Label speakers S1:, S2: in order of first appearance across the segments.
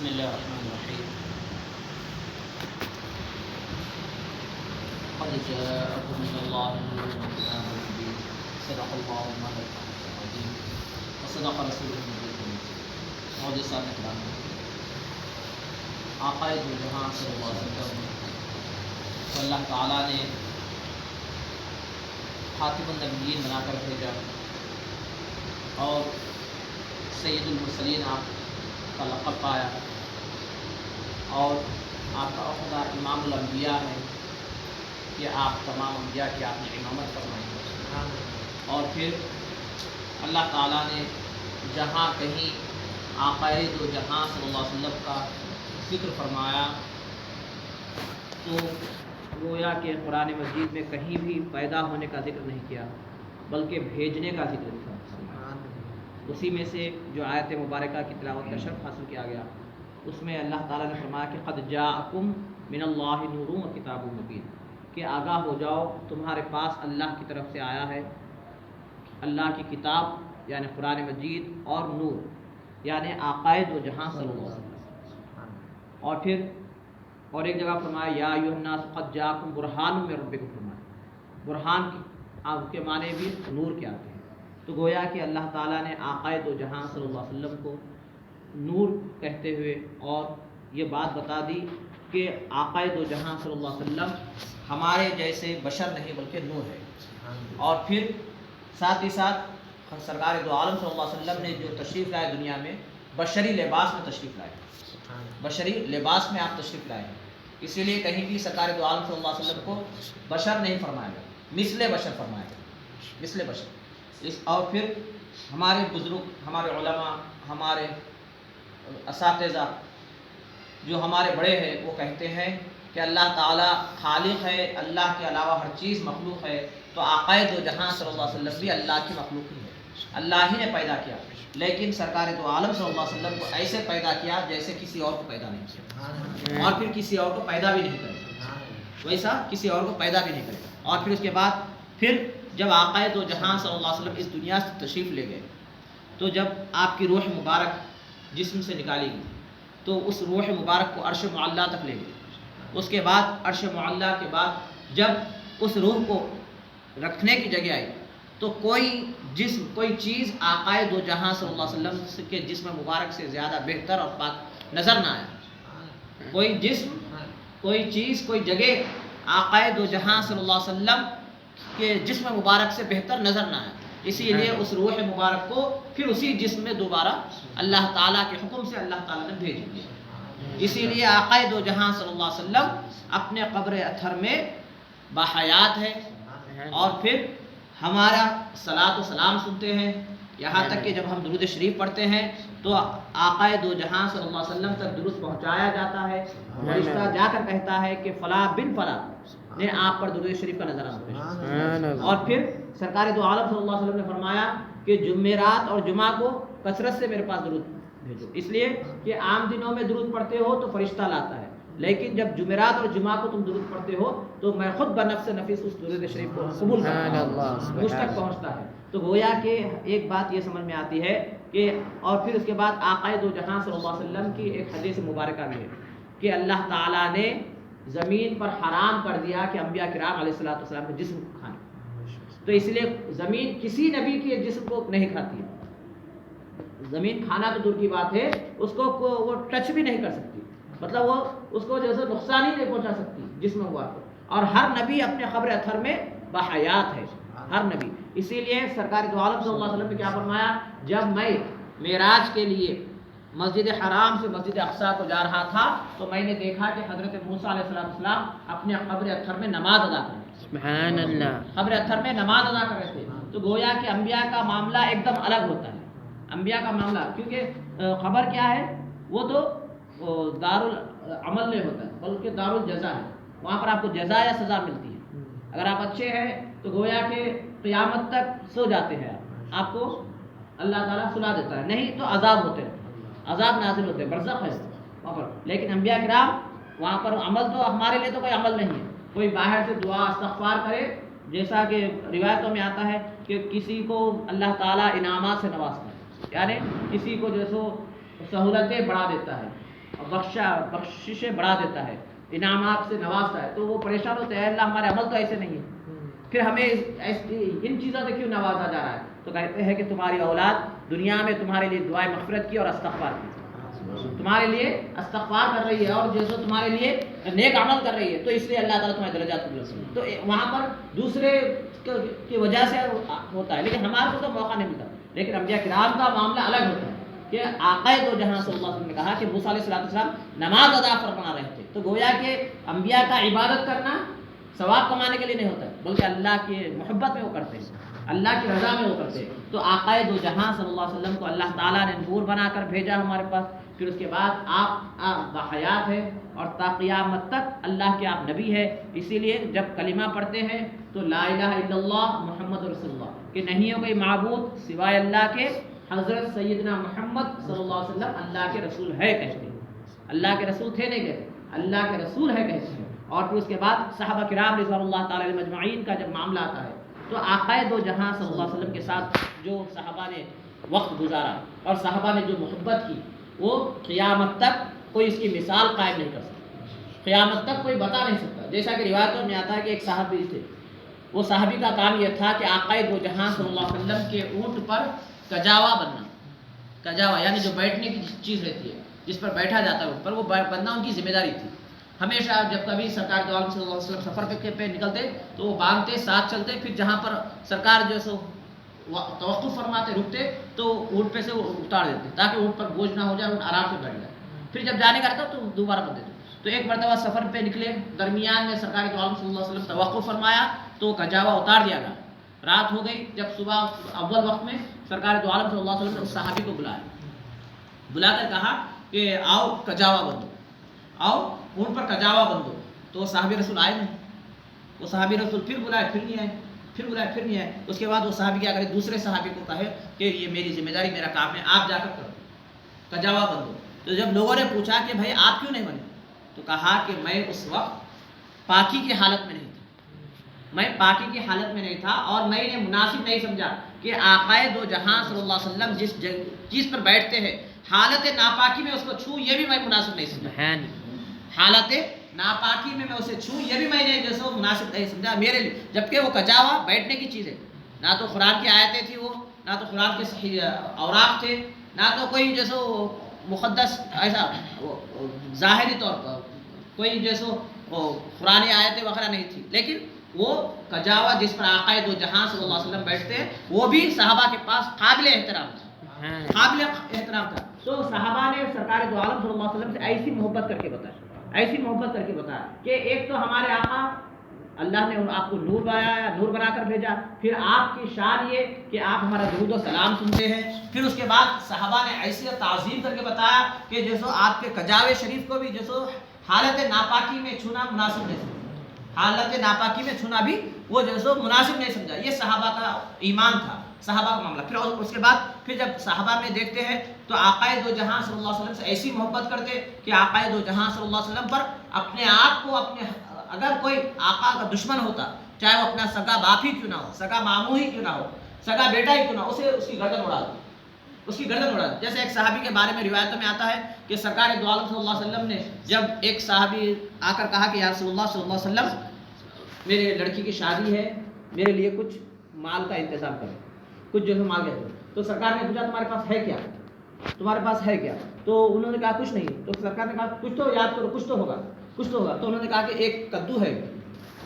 S1: الله الرحمن الرحيم قد جاءكم من الله نور وكتاب مبين صدق الله العظيم وصدق رسوله النبي الكريم معجزات اکرام آقائے دو جہاں صلی اللہ علیہ وسلم کو اللہ تعالیٰ نے خاتم النبیین بنا کر بھیجا اور سید المرسلین آپ کا لقب پایا اور آپ کا عہدہ امام الانبیاء ہے کہ آپ تمام انبیاء کی آپ نے امامت فرمائی اور پھر اللہ تعالیٰ نے جہاں کہیں آقائے دو جہاں صلی اللہ علیہ وسلم کا ذکر فرمایا تو گویا کہ قرآن مجید میں کہیں بھی پیدا ہونے کا ذکر نہیں کیا بلکہ بھیجنے کا ذکر تھا۔ اسی میں سے جو آیت مبارکہ کی تلاوت کا شرف حاصل کیا گیا اس میں اللہ تعالیٰ نے فرمایا کہ قد جاءکم من اللہ نور و کتاب مبین، کہ آگاہ ہو جاؤ تمہارے پاس اللہ کی طرف سے آیا ہے اللہ کی کتاب یعنی قرآن مجید اور نور یعنی آقائے دو جہاں صلی اللہ علیہ وسلم۔ اور پھر اور ایک جگہ فرمایا یا ایھا الناس قد جاءکم برہان من ربکم، فرمایا برہان کے معنی بھی نور کے آتے ہیں۔ تو گویا کہ اللہ تعالیٰ نے آقائے دو جہاں صلی اللہ علیہ وسلم کو نور کہتے ہوئے اور یہ بات بتا دی کہ آقائے دو جہاں صلی اللہ علیہ وسلم ہمارے جیسے بشر نہیں بلکہ نور ہے۔ اور پھر ساتھ ہی ساتھ سرکار دو عالم صلی اللہ علیہ وسلم نے جو تشریف لائے دنیا میں بشری لباس میں تشریف لائے، بشری لباس میں آپ تشریف لائے ہیں، اسی لیے کہیں بھی سرکار دو عالم صلی اللہ علیہ وسلم کو بشر نہیں فرمایا گیا، مثل بشر فرمایا گیا، مثل بشر۔ اور پھر ہمارے بزرگ، ہمارے علماء، ہمارے اساتذہ جو ہمارے بڑے ہیں وہ کہتے ہیں کہ اللہ تعالیٰ خالق ہے، اللہ کے علاوہ ہر چیز مخلوق ہے، تو آقائے دو جہاں صلی اللہ علیہ وسلم بھی اللہ کی مخلوق ہی ہے، اللہ ہی نے پیدا کیا، لیکن سرکار دو عالم صلی اللہ علیہ وسلم کو ایسے پیدا کیا جیسے کسی اور کو پیدا نہیں کیا، اور پھر کسی اور کو پیدا بھی نہیں کرے، ویسا کسی اور کو پیدا بھی نہیں کرے۔ اور پھر اس کے بعد پھر جب آقائے دو جہاں صلی اللہ علیہ وسلم اس دنیا سے تشریف لے گئے تو جب آپ کی روح مبارک جسم سے نکالی گئی تو اس روح مبارک کو عرش معلیٰ تک لے گئے، اس کے بعد عرش معلیٰ کے بعد جب اس روح کو رکھنے کی جگہ آئی تو کوئی جسم، کوئی چیز آقائے دو جہاں صلی اللہ علیہ وسلم کے جسم مبارک سے زیادہ بہتر اور پاک نظر نہ آیا، کوئی جسم، کوئی چیز، کوئی جگہ آقائے دو جہاں صلی اللہ علیہ وسلم کہ جسم مبارک سے بہتر نظر نہ آئے، اسی لیے اس روح مبارک کو پھر اسی جسم میں دوبارہ اللہ تعالیٰ کے حکم سے اللہ تعالیٰ نے بھیج دیا۔ اسی لیے آقائے دو جہاں صلی اللہ علیہ وسلم اپنے قبر اطہر میں باحیات ہے، اور پھر ہمارا صلاۃ و سلام سنتے ہیں، یہاں تک کہ جب ہم درود شریف پڑھتے ہیں تو آقائے دو جہاں صلی اللہ علیہ وسلم تک درود پہنچایا جاتا ہے، فرشتہ جا کر کہتا ہے کہ فلاں بن فلاں نے آپ پر درود شریف کا نظرانہ پیش کیا۔ اور پھر سرکار دو عالم صلی اللہ علیہ وسلم نے فرمایا کہ جمعرات اور جمعہ کو کثرت سے میرے پاس درود بھیجو، اس لیے کہ عام دنوں میں درود پڑھتے ہو تو فرشتہ لاتا ہے، لیکن جب جمعرات اور جمعہ کو تم درود پڑھتے ہو تو میں خود بنفس نفیس اس درود شریف کو قبول کرتا ہوں، مجھ تک پہنچتا ہے۔ تو گویا کہ ایک بات یہ سمجھ میں آتی ہے کہ اور پھر اس کے بعد آقائے دو جہاں صلی اللہ علیہ وسلم کی ایک حدیث مبارکہ بھی ہے کہ اللہ تعالیٰ نے زمین پر حرام کر دیا کہ انبیاء کرام علیہ السلام کے جسم کو کھانے، تو اس لیے زمین کسی نبی کے جسم کو نہیں کھاتی ہے، زمین کھانا تو دور کی بات ہے اس کو وہ ٹچ بھی نہیں کر سکتی، مطلب وہ اس کو جیسے نقصان ہی نہیں پہنچا سکتی جسم مبارک کو، اور ہر نبی اپنے قبر اطہر میں باحیات ہے، ہر نبی۔ اسی لیے سرکار دو عالم صلی اللہ علیہ وسلم نے کیا فرمایا، جب میں معراج کے لیے مسجد حرام سے مسجد اقصیٰ کو جا رہا تھا تو میں نے دیکھا کہ حضرت موسیٰ علیہ السلام اپنے قبر اطہر میں نماز ادا کر رہے تھے، سبحان اللہ، قبر اطہر میں نماز ادا کر رہے تھے۔ تو گویا کہ انبیاء کا معاملہ ایک دم الگ ہوتا ہے، انبیاء کا معاملہ، کیونکہ خبر کیا ہے وہ تو دارالعمل نہیں ہوتا ہے بلکہ دارالجزا ہے، وہاں پر آپ کو جزا یا سزا ملتی ہے۔ اگر آپ اچھے ہیں تو گویا کہ قیامت تک سو جاتے ہیں، آپ کو اللہ تعالیٰ سلا دیتا ہے، نہیں تو عذاب ہوتے ہیں، عذاب نازل ہوتے ہیں، برزخ ہے وہاں پر۔ لیکن انبیاء کرام وہاں پر عمل تو ہمارے لیے تو کوئی عمل نہیں ہے، کوئی باہر سے دعا استغفار کرے، جیسا کہ روایتوں میں آتا ہے کہ کسی کو اللہ تعالیٰ انعامات سے نوازتا ہے، یعنی کسی کو جیسو سہولتیں بڑھا دیتا ہے، بخششیں بڑھا دیتا ہے، انعامات سے نوازتا ہے، تو وہ پریشان ہوتے ہیں اللہ ہمارے عمل تو ایسے نہیں ہے، پھر ہمیں ان چیزوں سے کیوں نوازا جا رہا ہے؟ تو کہتے ہیں کہ تمہاری اولاد دنیا میں تمہارے لیے دعائے مغفرت کی اور استغفار کی، تمہارے لیے استغفار کر رہی ہے اور جیسے تمہارے لیے نیک عمل کر رہی ہے، تو اس لیے اللہ تعالیٰ تمہارے درجات کو بلند، تو وہاں پر دوسرے کی وجہ سے ہوتا ہے، لیکن ہمارے کو تو موقع نہیں ملتا۔ لیکن انبیاء کرام کا معاملہ الگ ہوتا ہے کہ آقا دو جہاں صلی اللہ علیہ وسلم نے کہا کہ موسیٰ علیہ السلام نماز ادا فرما رہے تھے، تو گویا کہ انبیاء کا عبادت کرنا ثواب کمانے کے لیے نہیں ہوتا ہے، بلکہ اللہ کی محبت میں وہ کرتے ہیں، اللہ کی رضا میں وہ کرتے ہیں۔ تو آقا دو جہاں صلی اللہ علیہ وسلم کو اللہ تعالیٰ نے نور بنا کر بھیجا ہمارے پاس، پھر اس کے بعد آپ باحیات ہے اور تا قیامت تک اللہ کے آپ نبی ہے، اسی لیے جب کلمہ پڑھتے ہیں تو لا الہ الا اللہ محمد رسول اللہ، کہ نہیں ہو کوئی معبود سوائے اللہ کے، حضرت سیدنا محمد صلی اللہ علیہ وسلم اللہ کے رسول ہے کہتے ہیں، اللہ کے رسول تھے نہیں کہتے، اللہ کے رسول ہے کہتے ہیں۔ اور پھر اس کے بعد صحابہ کرام رضوان اللہ تعالی علیہم اجمعین کا جب معاملہ آتا ہے تو آقا دو جہاں صلی اللہ علیہ وسلم کے ساتھ جو صحابہ نے وقت گزارا اور صحابہ نے جو محبت کی، وہ قیامت تک کوئی اس کی مثال قائم نہیں کر سکتا، قیامت تک کوئی بتا نہیں سکتا۔ جیسا کہ روایتوں میں آتا ہے کہ ایک صحابی تھے، وہ صحابی کا کام یہ تھا کہ آقا دو جہاں صلی اللہ علیہ وسلم کے اونٹ پر کجاوا بننا، کجاوا یعنی جو بیٹھنے کی چیز رہتی ہے جس پر بیٹھا جاتا ہے اونٹ پر، وہ بننا ان کی ذمہ داری تھی۔ ہمیشہ جب کبھی سرکار دو عالم صلی اللہ علیہ وسلم سفر پہ نکلتے تو وہ باندھتے، ساتھ چلتے، پھر جہاں پر سرکار جو سو توقف فرماتے، رکتے، تو اونٹ پہ سے وہ اتار دیتے تاکہ اونٹ پر بوجھ نہ ہو جائے، اونٹ آرام سے بیٹھ جائے، پھر جب جانے کا رہتا تو دوبارہ بن دیتے۔ تو ایک مرتبہ سفر پہ نکلے، درمیان میں سرکار دو عالم صلی اللہ علیہ وسلم توقف فرمایا تو کجاوا اتار دیا گیا، رات ہو گئی۔ جب صبح اول وقت میں سرکار دو عالم صلی اللہ علیہ وسلم نے اس صحابی کو بلا کر کہا کہ آؤ کجاوا بندو، آؤ اونٹ پر کجاوا بندو، تو وہ صحابی رسول آئے نہیں، وہ صحابی رسول پھر بلائے، پھر نہیں آئے، پھر بلائے، پھر نہیں آئے۔ اس کے بعد وہ صحابی کیا کرے، دوسرے صحابی کو کہے کہ یہ میری ذمہ داری، میرا کام ہے، آپ جا کر کرو کجاوا بندو۔ تو جب لوگوں نے پوچھا کہ بھائی آپ کیوں نہیں بنے، تو کہا کہ میں اس وقت پاکی کی حالت میں نہیں تھا، میں پاکی کی حالت میں نہیں تھا، اور میں نے مناسب نہیں سمجھا کہ آقا دو جہاں صلی اللہ علیہ وسلم جس چیز پر بیٹھتے ہیں حالت ناپاکی میں اس کو چھوں، یہ بھی میں مناسب نہیں سمجھا، حالت ناپاکی میں اسے چھوں، یہ بھی میں نے جیسے مناسب نہیں سمجھا میرے لیے، جبکہ وہ کجاوا بیٹھنے کی چیز ہے، نہ تو قرآن کی آیتیں تھی وہ، نہ تو قرآن کے صحیح اوراق تھے، نہ تو کوئی جیسے مقدس ایسا ظاہری طور پر کوئی جیسے قرآن آیتیں وغیرہ نہیں تھی، لیکن وہ کجاوا جس پر آقا دو جہاں صلی اللہ علیہ وسلم بیٹھتے ہیں وہ بھی صحابہ کے پاس قابل احترام تھا، قابل احترام تھا۔ تو صحابہ نے سرکار دو عالم صلی اللہ علیہ وسلم سے ایسی محبت کر کے بتایا، ایسی محبت کر کے بتایا کہ ایک تو ہمارے آقا اللہ نے آپ کو نور بنایا، نور بنا کر بھیجا، پھر آپ کی شان یہ کہ آپ ہمارا درود و سلام سنتے ہیں، پھر اس کے بعد صحابہ نے ایسی تعظیم کر کے بتایا کہ جیسے آپ کے کجاوے شریف کو بھی جیسے حالت ناپاکی میں چھونا مناسب نہیں سمجھا، حالت ناپاکی میں چھونا بھی وہ جیسے مناسب نہیں سمجھا، یہ صحابہ کا ایمان تھا، صحابہ کا معاملہ۔ پھر اس کے بعد پھر جب صحابہ میں دیکھتے ہیں تو آقا دو جہاں صلی اللہ علیہ وسلم سے ایسی محبت کرتے کہ آقا دو جہاں صلی اللہ علیہ وسلم پر اپنے آپ کو اگر کوئی آقا کا دشمن ہوتا، چاہے وہ اپنا سگا باپ ہی کیوں نہ ہو، سگا ماموں ہی کیوں نہ ہو، سگا بیٹا ہی کیوں نہ ہو، اسے اس کی گردن اڑا دو، اس کی گردن اڑا دو۔ جیسے ایک صحابی کے بارے میں روایتوں میں آتا ہے کہ سرکار دو عالم صلی اللہ علیہ وسلم نے جب ایک صحابی آ کر کہا کہ یا رسول اللہ صلی اللہ علیہ وسلم میرے لڑکی کی شادی ہے، میرے لیے کچھ مال کا انتظام کریں، کچھ جو ہے مال دے دو۔ تو سرکار نے پوچھا تمہارے پاس ہے کیا، تمہارے پاس ہے کیا؟ تو انہوں نے کہا کچھ نہیں۔ تو سرکار نے کہا کچھ تو یاد کرو، کچھ تو ہوگا، کچھ تو ہوگا۔ تو انہوں نے کہا کہ ایک کدو ہے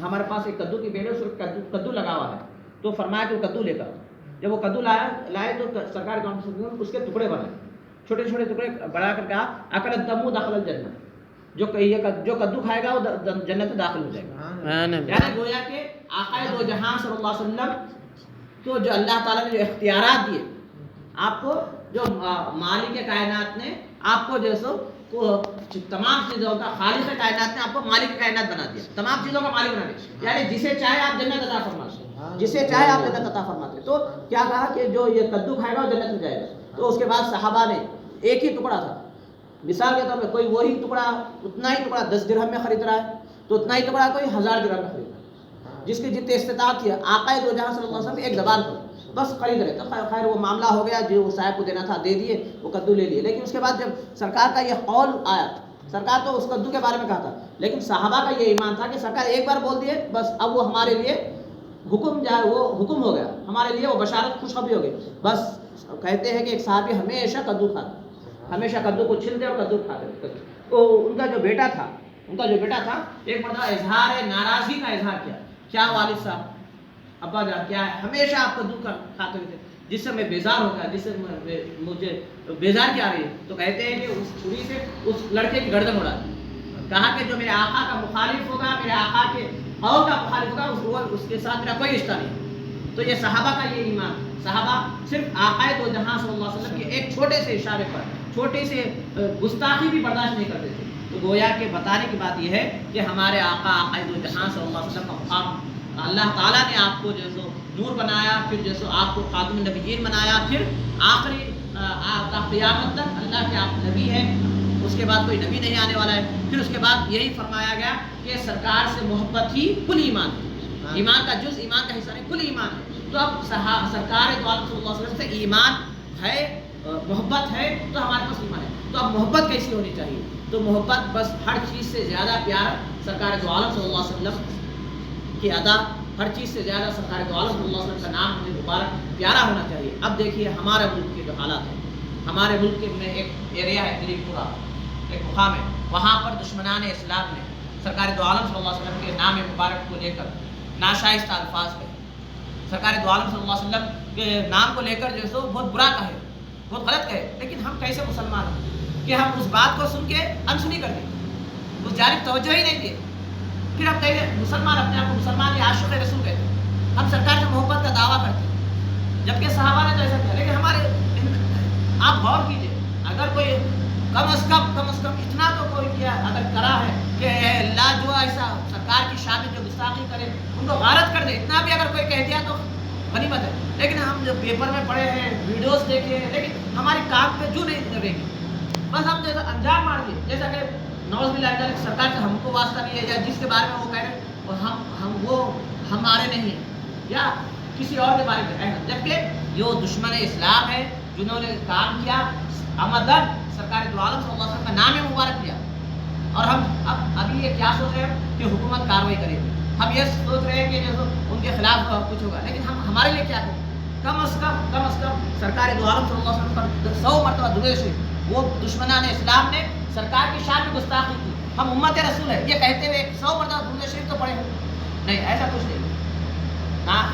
S1: ہمارے پاس، ایک کدو کی بیل ہے، اس پر کدو لگا ہوا ہے۔ تو فرمایا کہ وہ کدو لے کر، جب وہ کدو لائے تو سرکار اس کے ٹکڑے بنائے، چھوٹے چھوٹے ٹکڑے بنا کر کہا اکل الدم دخل الجنہ، جو کدو کھائے گا وہ جنت میں داخل ہو جائے گا۔ یعنی گویا کہ آقا دو جہاں صلی اللہ علیہ وسلم تو جو اللہ تعالیٰ نے جو اختیارات دیے آپ کو، جو مالک کائنات نے آپ کو جیسے تمام چیزوں کا خالق کائنات نے آپ کو مالک کائنات بنا دیا، تمام چیزوں کا مالک بنا دیا، یعنی جسے چاہے آپ جنت عطا فرماتے، جسے چاہے آپ جنت عطا فرماتے۔ تو کیا کہا کہ جو یہ کدو کھائے گا وہ جنت میں جائے گا۔ تو اس کے بعد صحابہ نے ایک ہی ٹکڑا تھا، مثال کے طور پہ کوئی وہی ٹکڑا، اتنا ہی ٹکڑا 10 درہم میں خرید رہا ہے، تو اتنا ہی ٹکڑا کوئی 1000 درہم میں خرید رہا ہے، جس کی جتنی استطاعت تھی۔ آقا دو جہاں صلی اللہ علیہ وسلم ایک زبان پر بس خرید رہے تو خیر وہ معاملہ ہو گیا، جو صاحب کو دینا تھا دے دیے، وہ کدو لے لیے. لیکن اس کے بعد جب سرکار کا یہ قول آیا، سرکار تو اس کدو کے بارے میں کہا تھا، لیکن صحابہ کا یہ ایمان تھا کہ سرکار ایک بار بول دیے بس، اب وہ ہمارے لیے حکم جو ہے وہ حکم ہو گیا، ہمارے لیے وہ بشارت خوشخبری ہو گئی. بس کہتے ہیں کہ ایک صحابی ہمیشہ کدو کھاتے، ہمیشہ کدو کو چھلتے اور کدو کھاتے. تو ان کا جو بیٹا تھا ایک مرتبہ اظہار ناراضگی کا اظہار کیا والد صاحب ابا جان کیا ہے، ہمیشہ آپ کدو کھاتے ہوئے تھے، جس سے میں بیزار ہو گیا، جس سے مجھے بیزار کیا رہی ہے. تو کہتے ہیں کہ اس چھری سے اس لڑکے کی گردن اڑا دی. کہا کہ جو میرے آقا کا مخالف ہوگا، میرے آقا کے قول کا مخالف ہوگا، اس کے ساتھ میرا کوئی رشتہ نہیں. تو یہ صحابہ کا یہ ایمان، صحابہ صرف آقا دو جہاں صلی اللہ علیہ وسلم کے ایک چھوٹے سے اشارے پر، چھوٹے سے گستاخی بھی برداشت نہیں کرتے تھے. تو گویا کہ بتانے کی بات یہ ہے کہ ہمارے آقا دو جہاں صلی اللہ علیہ وسلم کا مقام، اللہ تعالیٰ نے آپ کو جو سو نور بنایا، پھر جو سو آپ کو خاتم النبیین بنایا، پھر آخری قیامت تک اللہ کے آپ نبی ہیں، اس کے بعد کوئی نبی نہیں آنے والا ہے. پھر اس کے بعد یہی فرمایا گیا کہ سرکار سے محبت ہی کل ایمان ہے، ایمان کا جز، ایمان کا حصہ نہیں، کل ایمان ہے. تو اب سرکار دو عالم صلی اللہ علیہ وسلم سے ایمان ہے، محبت ہے، تو ہمارے پاس ایمان ہے. تو اب محبت کیسی ہونی چاہیے؟ تو محبت بس ہر چیز سے زیادہ پیار سرکار دو عالم صلی اللہ علیہ وسلم کی ادا، ہر چیز سے زیادہ سرکار دو عالم صلی اللہ علیہ وسلم کا نام ہمیں مبارک پیارا ہونا چاہیے. اب دیکھیے ہمارے ملک کے جو حالات ہیں، ہمارے ملک میں ایک ایریا ہے دلیپ پورہ، ایک مقام ہے، وہاں پر دشمنان اسلام نے سرکار دو عالم صلی اللہ علیہ وسلم کے نام مبارک کو لے کر ناشائستہ الفاظ کہے، سرکار دو عالم صلی اللہ علیہ وسلم کے نام کو لے کر جو سو بہت برا کہے، بہت غلط کہے. لیکن ہم کیسے مسلمان ہیں کہ ہم اس بات کو سن کے انسنی کر دیں، اس جانب توجہ ہی نہیں دیں. پھر ہم کہیں مسلمان، اپنے آپ کو مسلمان یا عاشق رسول کہتے ہیں، ہم سرکار سے محبت کا دعویٰ کرتے ہیں، جبکہ صحابہ نے تو ایسا کیا. لیکن ہمارے آپ غور کیجیے، اگر کوئی کم از کم اتنا تو کوئی کیا اگر کرا ہے کہ اے اللہ جو ایسا سرکار کی شان میں جو گستاخی کرے ان کو غارت کر دے، اتنا بھی اگر کوئی کہہ دیا تو غنیمت ہے. لیکن ہم جو پیپر میں پڑھے ہیں، ویڈیوز دیکھے ہیں، لیکن ہماری کام پہ جو نہیں رہے گی، بس ہم جیسا انجام مار دیے، جیسا کہ نوز باللہ تعالیٰ سرکار سے ہم کو واسطہ نہیں ہے، یا جس کے بارے میں وہ کہہ رہے ہیں وہ ہمارے نہیں ہیں، یا کسی اور کے بارے میں، جبکہ یہ دشمن اسلام ہے جنہوں نے کام کیا آمدن سرکار دو عالم صلی اللہ علیہ وسلم کا نام مبارک لیا. اور ہم ابھی یہ کیا سوچ رہے ہیں کہ حکومت کارروائی کرے گی، ہم یہ سوچ رہے ہیں کہ جو ان کے خلاف کچھ ہوگا. لیکن ہم ہمارے لیے کیا کریں؟ کم از کم سرکار دو عالم صلی اللہ علیہ وسلم پر 100 مرتبہ درود شریف، وہ دشمنان اسلام نے سرکار کی شان میں گستاخی کی، ہم امت رسول ہے یہ کہتے ہوئے 100 مرتبہ درود شریف تو پڑھے نہیں، ایسا کچھ نہیں.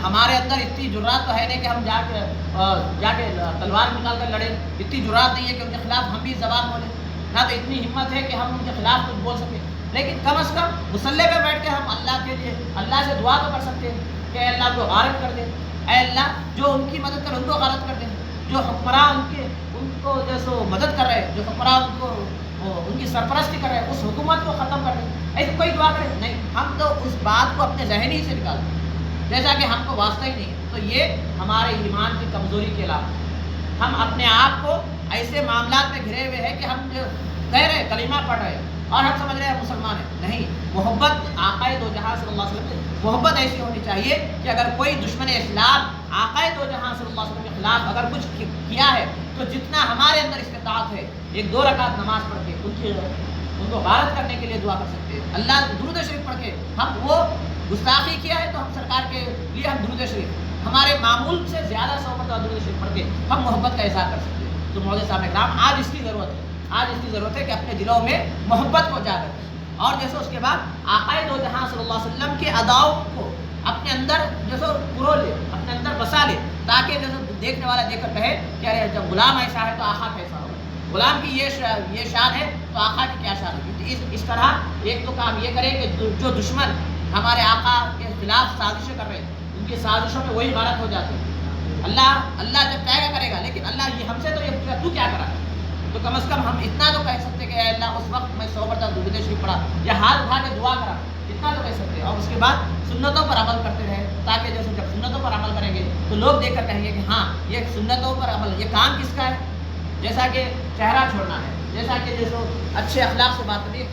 S1: ہمارے اندر اتنی جرات تو ہے نہیں کہ ہم جا کے تلوار نکال کر لڑیں، اتنی جرات نہیں ہے کہ ان کے خلاف ہم بھی زبان بولیں، نہ تو اتنی ہمت ہے کہ ہم ان کے خلاف کچھ بول سکیں. لیکن کم از کم مصلے پہ بیٹھ کے ہم اللہ کے لیے اللہ سے دعا تو کر سکتے ہیں کہ اے اللہ کو غارت کر دے، اے اللہ جو ان کی مدد کر ان کو غارت کر دے، جو حکمراں ان کو جیسو مدد کر رہے، جو حکمراں ان کی سرپرستی کر رہے، اس حکومت کو ختم کر دے. ایسی کوئی دعا کرے نہیں، ہم تو اس بات کو اپنے ذہن ہی سے نکال دیں جیسا کہ ہم کو واسطہ ہی نہیں ہے. تو یہ ہمارے ایمان کی کمزوری کے علاوہ ہم اپنے آپ کو ایسے معاملات میں گھرے ہوئے ہیں کہ ہم جو کہہ رہے کلمہ پڑھ رہے اور ہم سمجھ رہے ہیں مسلمان ہیں. نہیں، محبت آقا دو جہاں صلی اللہ علیہ وسلم سے محبت ایسی ہونی چاہیے کہ اگر کوئی دشمن اسلام آقا دو جہاں صلی اللہ علیہ وسلم کے خلاف اگر کچھ کیا ہے تو جتنا ہمارے اندر استطاعت ہے 1-2 رکعت نماز پڑھ کے ان کو غارت کرنے کے لیے دعا کر سکتے ہیں. اللہ درود شریف پڑھ کے ہم وہ گستاخی کیا ہے تو ہم سرکار کے لیے ہم درود شریف ہمارے معمول سے زیادہ 100 مرتبہ درود شریف پڑھ کے ہم محبت کا اظہار کر سکتے ہیں. تو معزز صاحب اکرام، آج اس کی ضرورت ہے کہ اپنے دلوں میں محبت کو اجاگر کریں. اور جیسے اس کے بعد آقا دو جہاں صلی اللہ علیہ وسلم کے اداؤں کو اپنے اندر جیسے پرو لے، اپنے اندر بسا لے، تاکہ جیسے دیکھنے والا دیکھ کر کہے کہ ارے جب غلام ایسا ہے تو آقا کیسا ہوگا، غلام کی یہ شان ہے تو آقا کی کیا شان ہوگی. اس طرح ایک تو کام یہ کرے کہ جو دشمن ہمارے آقا کے خلاف سازشیں کر رہے ہیں ان کی سازشوں میں وہی غارت ہو جاتے ہیں. اللہ جب کہے گا کرے گا، لیکن اللہ یہ ہم سے تو یہ پوچھا تو کیا کرا، تو کم از کم ہم اتنا تو کہہ سکتے کہ اے اللہ اس وقت میں 100 مرتبہ درود شریف پڑھا یا ہاتھ اٹھا کے دعا کرا، اتنا تو کہہ سکتے ہیں. اور اس کے بعد سنتوں پر عمل کرتے رہے، تاکہ جیسے جب سنتوں پر عمل کریں گے تو لوگ دیکھ کر کہیں گے کہ ہاں یہ سنتوں پر عمل، یہ کام کس کا ہے. جیسا کہ چہرہ چھوڑنا ہے، جیسا کہ جیسے اچھے اخلاق سے بات کریں،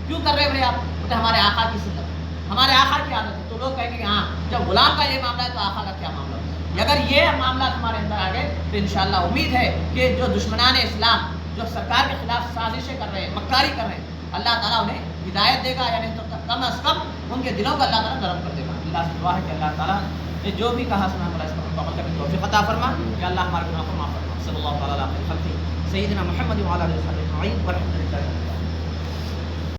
S1: کیوں کر رہے بھائی آپ؟ بولتے ہمارے آقا کی سنت، ہمارے آقا کی عادت ہے. تو لوگ کہیں گے کہ ہاں جب غلام کا یہ معاملہ ہے تو آقا کا کیا معاملہ ہے. اگر یہ معاملات ہمارے اندر آ گئے تو انشاءاللہ امید ہے کہ جو دشمنان اسلام جو سرکار کے خلاف سازشیں کر رہے ہیں، مکاری کر رہے ہیں، اللہ تعالیٰ انہیں ہدایت دے گا، یعنی تو کم از کم ان کے دلوں کو اللہ تعالیٰ نرم کر دے گا۔ اللہ سے دعا ہے کہ اللہ تعالیٰ نے جو بھی کہا سنا ہمارا اس پر عمل کرنے کی توفیق عطا فرما، کہ اللہ ہمارے گناہوں کو معاف فرما۔ صلی اللہ تعالیٰ علیہ وسلم سیدنا محمد وعلی آلہ وصحبہ اجمعین والحمد للہ۔